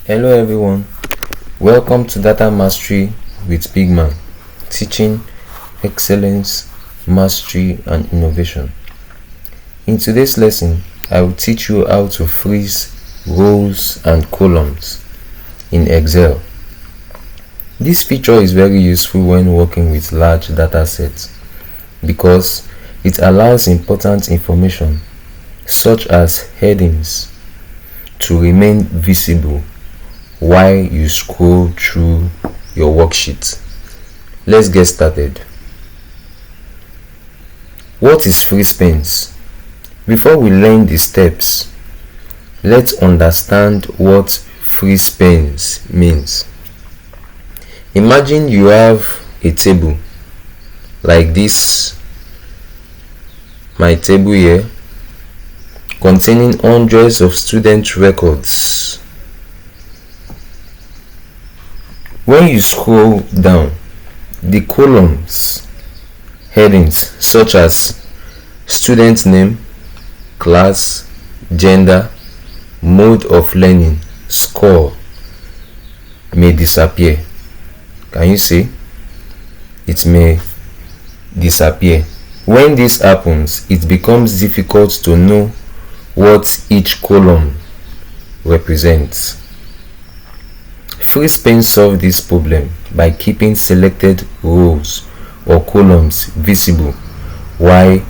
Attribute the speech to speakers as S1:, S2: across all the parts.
S1: Hello everyone, welcome to Data Mastery with Big Man, teaching excellence, mastery and innovation. In today's lesson, I will teach you how to freeze rows and columns in Excel. This feature is very useful when working with large data sets because it allows important information such as headings to remain visible while you scroll through your worksheet. Let's get started. What is freeze panes? Before we learn the steps, let's understand what freeze panes means. Imagine you have a table like this, my table here, containing hundreds of student records. When you scroll down, the columns, headings such as student name, class, gender, mode of learning, score may disappear. Can you see? It may disappear. When this happens, it becomes difficult to know what each column represents. Freeze panes solve this problem by keeping selected rows or columns visible while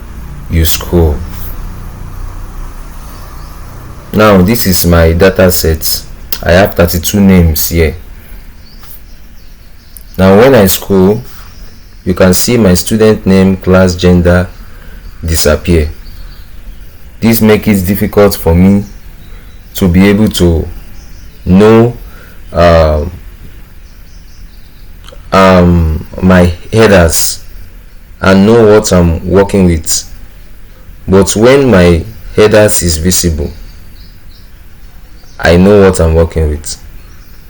S1: you scroll. Now this is my data set. I have 32 names here. Now when I scroll, you can see my student name, class, gender disappear. This makes it difficult for me to be able to know my headers and know what I'm working with. But when my headers is visible, I know what I'm working with.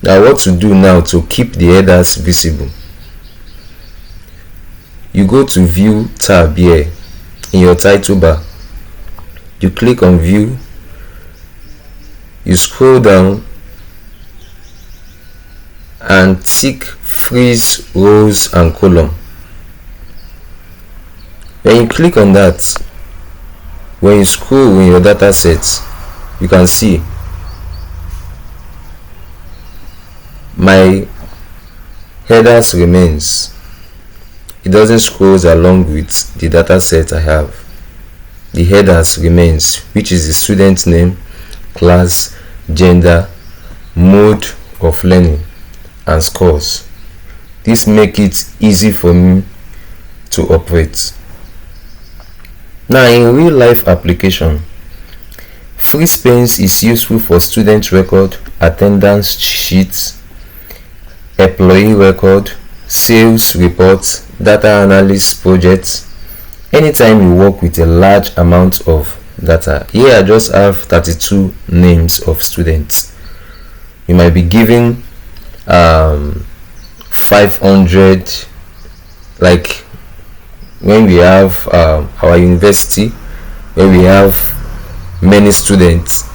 S1: Now what to do now to keep the headers visible? You go to View tab here in your title bar. You click on View, you scroll down and tick freeze rows and column. When you click on that, when you scroll in your data set, you can see my headers remains. It doesn't scroll along with the data set I have. The headers remains, which is the student name, class, gender, mode of learning and scores. This makes it easy for me to operate. Now in real life application, freeze panes is useful for student record, attendance sheets, employee record, sales reports, data analysis projects. Anytime you work with a large amount of data. Here I just have 32 names of students. You might be given 500, like when we have our university, where we have many students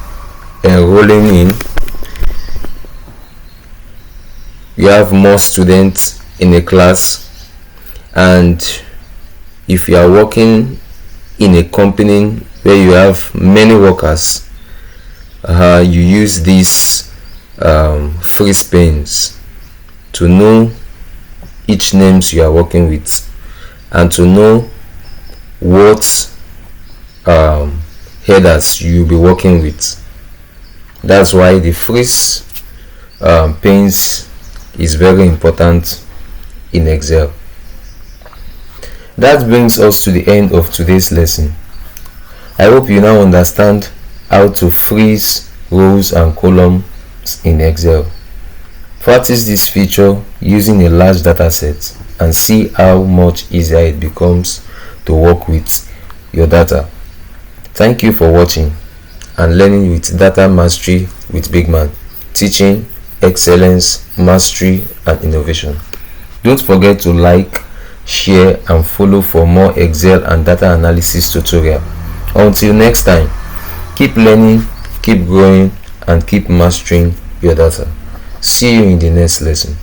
S1: enrolling in. We have more students in a class, and if you are working in a company where you have many workers, you use these freeze panes to know each names you are working with and to know what headers you'll be working with. That's why the freeze panes is very important in Excel. That brings us to the end of today's lesson. I hope you now understand how to freeze rows and columns in Excel. Practice this feature using a large data set and see how much easier it becomes to work with your data. Thank you for watching and learning with Data Mastery with Big Man, teaching excellence, mastery and innovation. Don't forget to like, share and follow for more Excel and data analysis tutorial. Until next time, keep learning, keep growing and keep mastering your data. See you in the next lesson.